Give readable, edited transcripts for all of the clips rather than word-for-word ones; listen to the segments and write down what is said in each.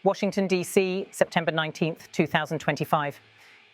Washington, D.C., September 19th, 2025.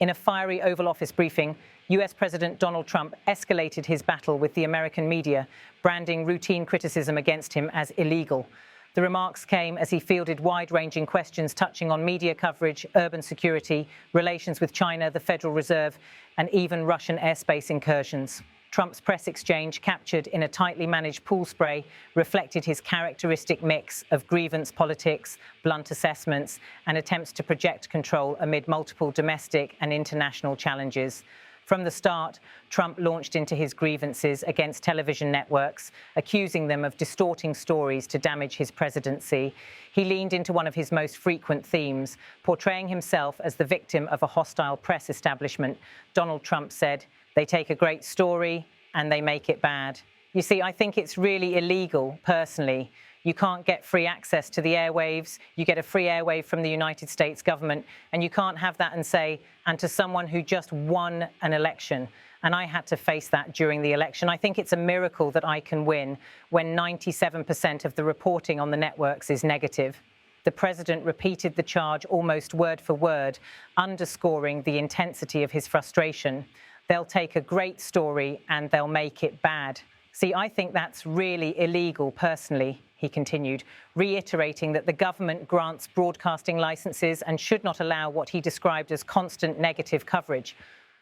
In a fiery Oval Office briefing, US President Donald Trump escalated his battle with the American media, branding routine criticism against him as illegal. The remarks came as he fielded wide-ranging questions touching on media coverage, urban security, relations with China, the Federal Reserve, and even Russian airspace incursions. Trump's press exchange, captured in a tightly managed pool spray, reflected his characteristic mix of grievance politics, blunt assessments, and attempts to project control amid multiple domestic and international challenges. From the start, Trump launched into his grievances against television networks, accusing them of distorting stories to damage his presidency. He leaned into one of his most frequent themes, portraying himself as the victim of a hostile press establishment. Donald Trump said, "They take a great story and they make it bad." You see, I think it's really illegal, personally. You can't get free access to the airwaves. You get a free airwave from the United States government, and you can't have that and say, and to someone who just won an election. And I had to face that during the election. I think it's a miracle that I can win when 97% of the reporting on the networks is negative. The president repeated the charge almost word for word, underscoring the intensity of his frustration. They'll take a great story and they'll make it bad. See, I think that's really illegal, personally, he continued, reiterating that the government grants broadcasting licenses and should not allow what he described as constant negative coverage.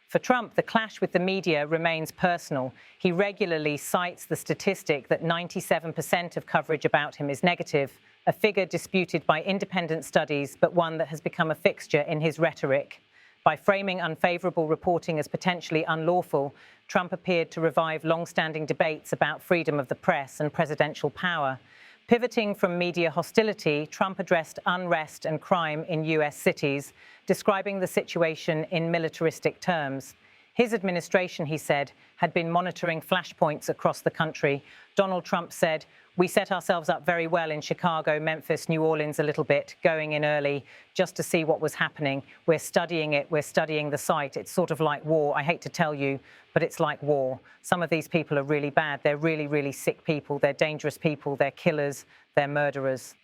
For Trump, the clash with the media remains personal. He regularly cites the statistic that 97% of coverage about him is negative, a figure disputed by independent studies, but one that has become a fixture in his rhetoric. By framing unfavorable reporting as potentially unlawful, Trump appeared to revive long-standing debates about freedom of the press and presidential power. Pivoting from media hostility, Trump addressed unrest and crime in US cities, describing the situation in militaristic terms. His administration, he said, had been monitoring flashpoints across the country. Donald Trump said, "We set ourselves up very well in Chicago, Memphis, New Orleans a little bit, going in early just to see what was happening. We're studying it. We're studying the site. It's sort of like war. I hate to tell you, but it's like war. Some of these people are really bad. They're really, really sick people. They're dangerous people. They're killers. They're murderers."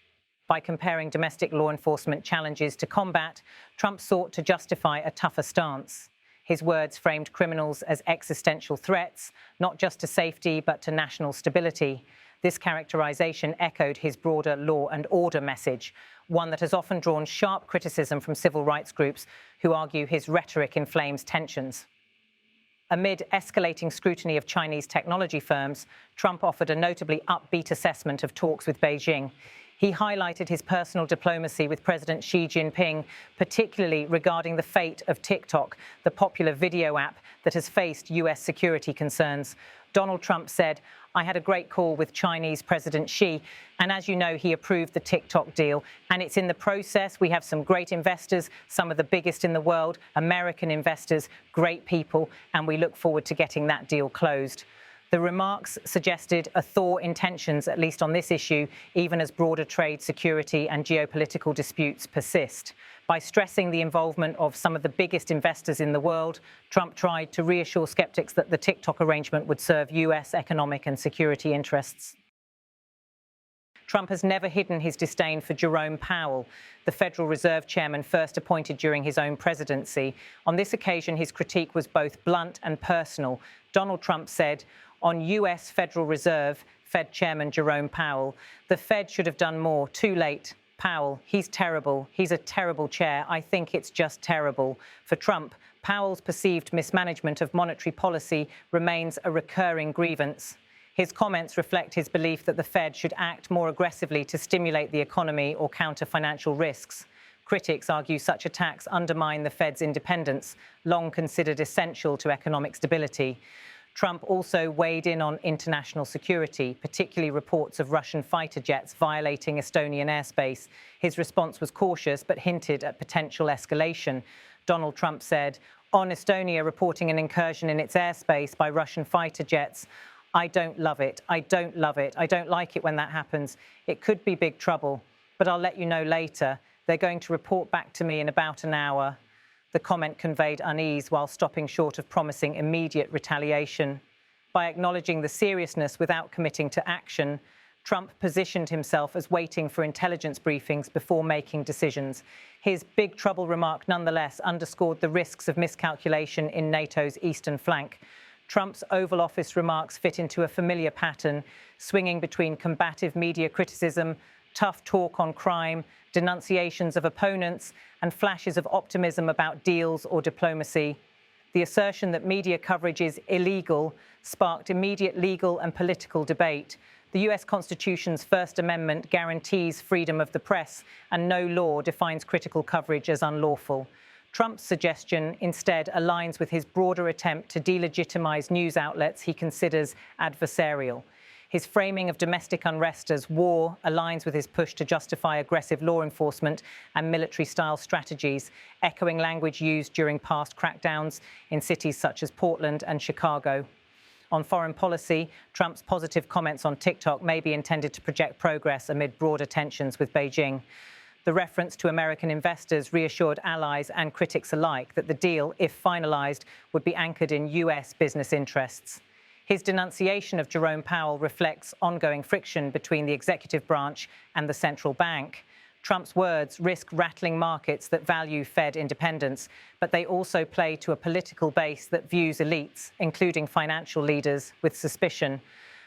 By comparing domestic law enforcement challenges to combat, Trump sought to justify a tougher stance. His words framed criminals as existential threats, not just to safety, but to national stability. This characterization echoed his broader law and order message, one that has often drawn sharp criticism from civil rights groups who argue his rhetoric inflames tensions. Amid escalating scrutiny of Chinese technology firms, Trump offered a notably upbeat assessment of talks with Beijing. He highlighted his personal diplomacy with President Xi Jinping, particularly regarding the fate of TikTok, the popular video app that has faced US security concerns. Donald Trump said, "I had a great call with Chinese President Xi, and as you know, he approved the TikTok deal, and it's in the process. We have some great investors, some of the biggest in the world, American investors, great people, and we look forward to getting that deal closed." The remarks suggested a thaw in tensions, at least on this issue, even as broader trade, security and geopolitical disputes persist. By stressing the involvement of some of the biggest investors in the world, Trump tried to reassure skeptics that the TikTok arrangement would serve US economic and security interests. Trump has never hidden his disdain for Jerome Powell, the Federal Reserve chairman first appointed during his own presidency. On this occasion, his critique was both blunt and personal. Donald Trump said, on US Federal Reserve, Fed Chairman Jerome Powell, "The Fed should have done more. Too late. Powell, he's terrible. He's a terrible chair. I think it's just terrible." For Trump, Powell's perceived mismanagement of monetary policy remains a recurring grievance. His comments reflect his belief that the Fed should act more aggressively to stimulate the economy or counter financial risks. Critics argue such attacks undermine the Fed's independence, long considered essential to economic stability. Trump also weighed in on international security, particularly reports of Russian fighter jets violating Estonian airspace. His response was cautious, but hinted at potential escalation. Donald Trump said, "On Estonia reporting an incursion in its airspace by Russian fighter jets, I don't love it. I don't love it. I don't like it when that happens. It could be big trouble, but I'll let you know later. They're going to report back to me in about an hour." The comment conveyed unease while stopping short of promising immediate retaliation. By acknowledging the seriousness without committing to action, Trump positioned himself as waiting for intelligence briefings before making decisions. His big trouble remark, nonetheless, underscored the risks of miscalculation in NATO's eastern flank. Trump's Oval Office remarks fit into a familiar pattern, swinging between combative media criticism, tough talk on crime, denunciations of opponents, and flashes of optimism about deals or diplomacy. The assertion that media coverage is illegal sparked immediate legal and political debate. The US Constitution's First Amendment guarantees freedom of the press, and no law defines critical coverage as unlawful. Trump's suggestion instead aligns with his broader attempt to delegitimize news outlets he considers adversarial. His framing of domestic unrest as war aligns with his push to justify aggressive law enforcement and military-style strategies, echoing language used during past crackdowns in cities such as Portland and Chicago. On foreign policy, Trump's positive comments on TikTok may be intended to project progress amid broader tensions with Beijing. The reference to American investors reassured allies and critics alike that the deal, if finalized, would be anchored in US business interests. His denunciation of Jerome Powell reflects ongoing friction between the executive branch and the central bank. Trump's words risk rattling markets that value Fed independence, but they also play to a political base that views elites, including financial leaders, with suspicion.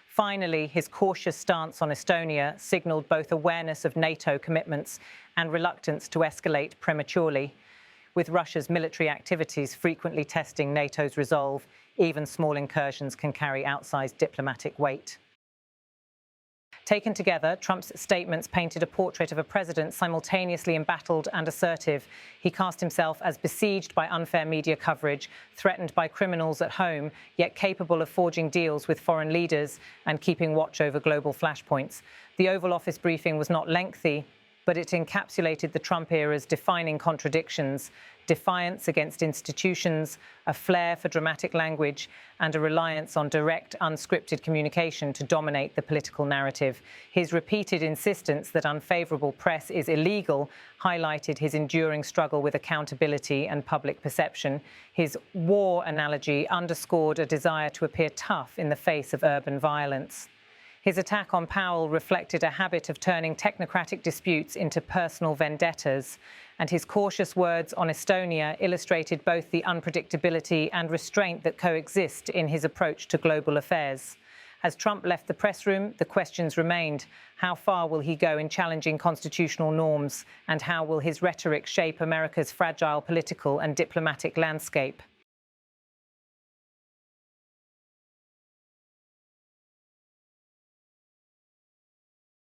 Finally, his cautious stance on Estonia signaled both awareness of NATO commitments and reluctance to escalate prematurely. With Russia's military activities frequently testing NATO's resolve, even small incursions can carry outsized diplomatic weight. Taken together, Trump's statements painted a portrait of a president simultaneously embattled and assertive. He cast himself as besieged by unfair media coverage, threatened by criminals at home, yet capable of forging deals with foreign leaders and keeping watch over global flashpoints. The Oval Office briefing was not lengthy, but it encapsulated the Trump era's defining contradictions: defiance against institutions, a flair for dramatic language, and a reliance on direct, unscripted communication to dominate the political narrative. His repeated insistence that unfavorable press is illegal highlighted his enduring struggle with accountability and public perception. His war analogy underscored a desire to appear tough in the face of urban violence. His attack on Powell reflected a habit of turning technocratic disputes into personal vendettas, and his cautious words on Estonia illustrated both the unpredictability and restraint that coexist in his approach to global affairs. As Trump left the press room, the questions remained: how far will he go in challenging constitutional norms, and how will his rhetoric shape America's fragile political and diplomatic landscape?